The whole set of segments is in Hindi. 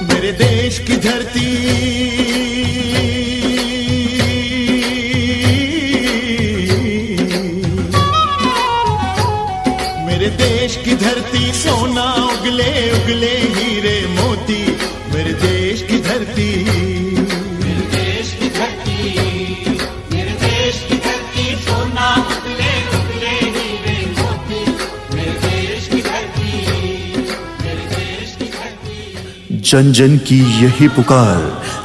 मेरे देश की धरती मेरे देश की धरती सोना उगले उगले हीरे मोती मेरे देश की धरती मेरे देश की धरती मेरे देश की धरती सोना उगले उगले हीरे मोती मेरे देश की धरती मेरे देश की धरती। जन जन की यही पुकार,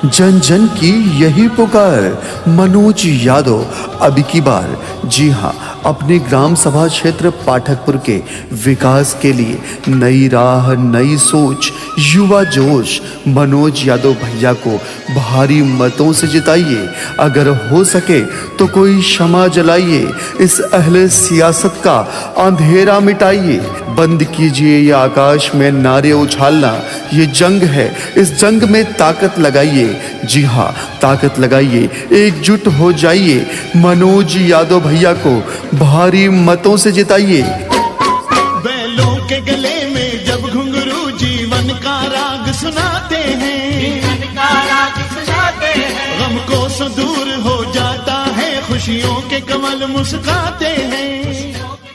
जन जन की यही पुकार। मनोज यादव अब की बार, जी हाँ, अपने ग्राम सभा क्षेत्र पाठकपुर के विकास के लिए नई राह, नई सोच, युवा जोश मनोज यादव भैया को भारी मतों से जिताइए। अगर हो सके तो कोई क्षमा जलाइए, इस अहले सियासत का अंधेरा मिटाइए। बंद कीजिए ये आकाश में नारे उछालना, ये जंग है, इस जंग में ताकत लगाइए। जी हाँ, ताकत लगाइए, एकजुट हो जाइए। मनोज यादव भैया को भारी मतों से जिताइए। बैलों के गले में जब घुंघरू जीवन का राग सुनाते हैं, जीवन का राग सुनाते हैं। गम को सो दूर हो जाता है, खुशियों के कमल मुस्काते हैं।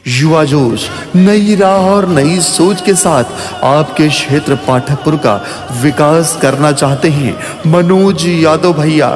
युवा जोश, नई राह और नई सोच के साथ आपके क्षेत्र पाठकपुर का विकास करना चाहते हैं मनोज यादव भैया।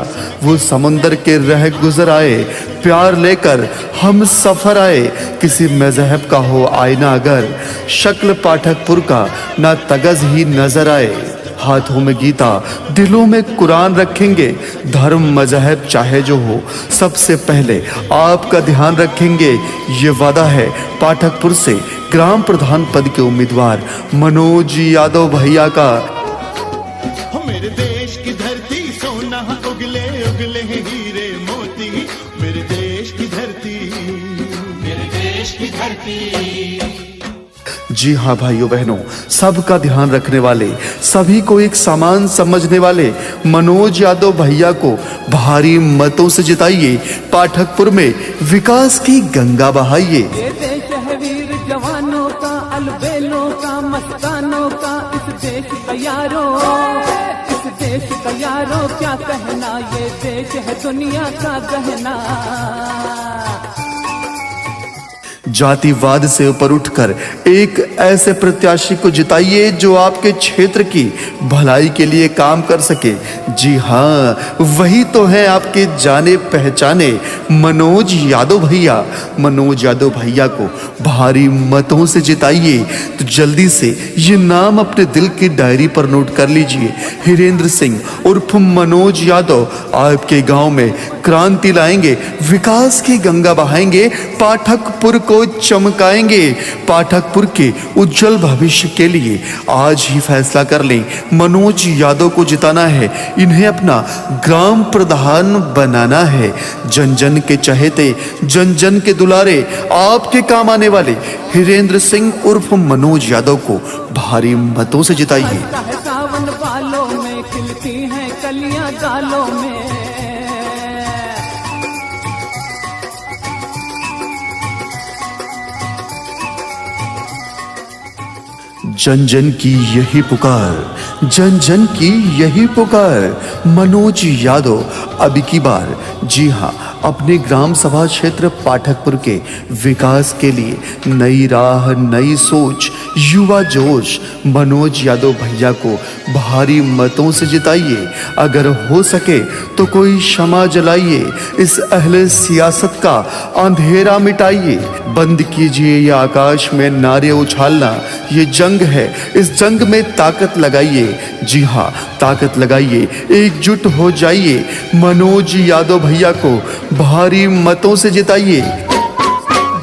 वो समंदर के रह गुजर आए, प्यार लेकर हम सफर आए। किसी मजहब का हो आईना अगर, शक्ल पाठकपुर का ना तगज ही नजर आए। हाथों में गीता, दिलों में कुरान रखेंगे। धर्म मजहब चाहे जो हो, सबसे पहले आपका ध्यान रखेंगे। ये वादा है पाठकपुर से ग्राम प्रधान पद के उम्मीदवार मनोज यादव भैया का। मेरे देश की धरती सोना उगले उगले हीरे मोती मेरे देश की धरती मेरे देश की धरती। जी हाँ भाइयों बहनों, सबका ध्यान रखने वाले, सभी को एक समान समझने वाले मनोज यादव भैया को भारी मतों से जिताइए। पाठकपुर में विकास की गंगा बहाइए। ये देश है वीर जवानों का, अलबेलों का, मस्तानों का। इस देश का यारो, इस देश का यारो क्या कहना। ये देश है दुनिया का गहना। जातिवाद से ऊपर उठकर एक ऐसे प्रत्याशी को जिताइए जो आपके क्षेत्र की भलाई के लिए काम कर सके। जी हाँ, वही तो है आपके जाने पहचाने मनोज यादव भैया। मनोज यादव भैया को भारी मतों से जिताइए। तो जल्दी से ये नाम अपने दिल की डायरी पर नोट कर लीजिए। हिरेंद्र सिंह उर्फ मनोज यादव आपके गांव में क्रांति लाएंगे, विकास की गंगा बहाएंगे, पाठकपुर को चमकाएंगे। पाठकपुर के उज्जवल भविष्य के लिए आज ही फैसला कर लें, मनोज यादव को जिताना है। इन्हें अपना ग्राम प्रधान बनाना है। जन जन के चहेते, जन जन के दुलारे, आपके काम आने वाले हिरेंद्र सिंह उर्फ मनोज यादव को भारी मतों से जिताइए। सावन बालों में खिलती हैं कलियां गालों में। जन जन की यही पुकार, जन जन की यही पुकार। मनोज यादव अब की बार, जी हाँ, अपने ग्राम सभा क्षेत्र पाठकपुर के विकास के लिए नई राह, नई सोच, युवा जोश मनोज यादव भैया को भारी मतों से जिताइए। अगर हो सके तो कोई क्षमा जलाइए, इस अहले सियासत का अंधेरा मिटाइए। बंद कीजिए ये आकाश में नारे उछालना, ये जंग है, इस जंग में ताकत लगाइए। जी हाँ, ताकत लगाइए, एकजुट हो जाइए। मनोज यादव भैया को भारी मतों से जिताइए।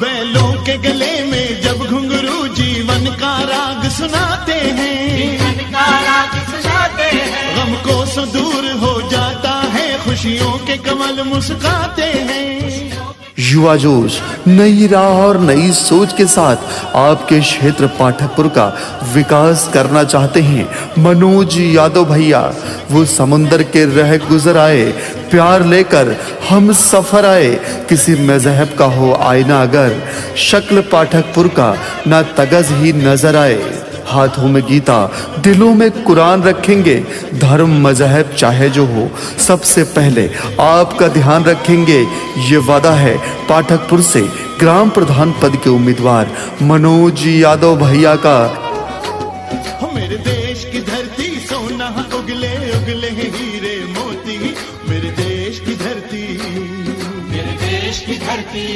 बैलों के गले में जब घुंघरू जीवन का राग सुनाते हैं, जीवन का राग सुनाते हैं। गम को सो दूर हो जाता है, खुशियों के कमल मुस्काते हैं। युवा जोश, नई राह और नई सोच के साथ आपके क्षेत्र पाठकपुर का विकास करना चाहते हैं मनोज यादव भैया। वो समंदर के रह गुजर आए, प्यार लेकर हम सफर आए। किसी मजहब का हो आईना अगर, शक्ल पाठकपुर का ना तगज ही नजर आए। हाथों में गीता, दिलों में कुरान रखेंगे। धर्म मजहब चाहे जो हो, सबसे पहले आपका ध्यान रखेंगे। ये वादा है पाठकपुर से ग्राम प्रधान पद के उम्मीदवार मनोज यादव भैया का। मेरे देश की धरती सोना उगले उगले हीरे मोती, मेरे देश की धरती, मेरे देश की धरती।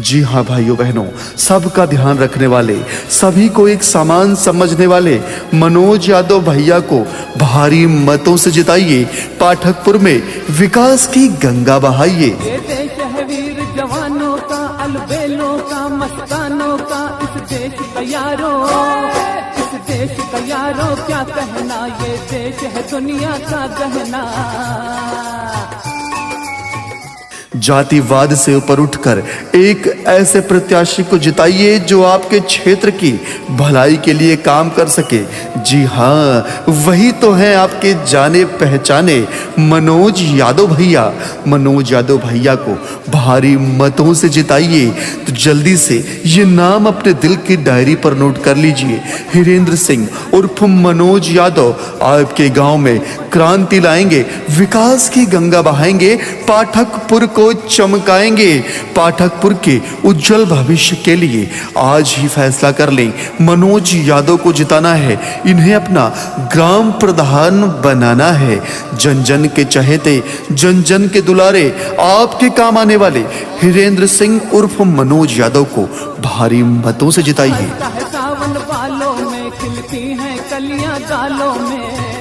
जी हाँ भाइयों बहनों, सबका ध्यान रखने वाले, सभी को एक समान समझने वाले मनोज यादव भैया को भारी मतों से जिताइए। पाठकपुर में विकास की गंगा बहाइए। ये देश है वीर जवानों का, अलबेलों का, मस्तानों का। इस देश का यारो, इस देश का यारो क्या कहना, ये देश है दुनिया का गहना। जातिवाद से ऊपर उठकर एक ऐसे प्रत्याशी को जिताइए जो आपके क्षेत्र की भलाई के लिए काम कर सके। जी हाँ, वही तो हैं आपके जाने पहचाने मनोज यादव भैया। मनोज यादव भैया को भारी मतों से जिताइए। तो जल्दी से ये नाम अपने दिल की डायरी पर नोट कर लीजिए। हिरेंद्र सिंह उर्फ मनोज यादव आपके गांव में क्रांति लाएंगे, विकास की गंगा बहाएंगे, पाठकपुर को चमकाएंगे। पाठकपुर के उज्जवल भविष्य के लिए आज ही फैसला कर लें। मनोज यादव को जिताना है, इन्हें अपना ग्राम प्रधान बनाना है। जन जन के चहेते, जन जन के दुलारे, आपके काम आने वाले हिरेंद्र सिंह उर्फ मनोज यादव को भारी मतों से जिताइए। सावन बालों में खिलती हैं कलियां गालों में।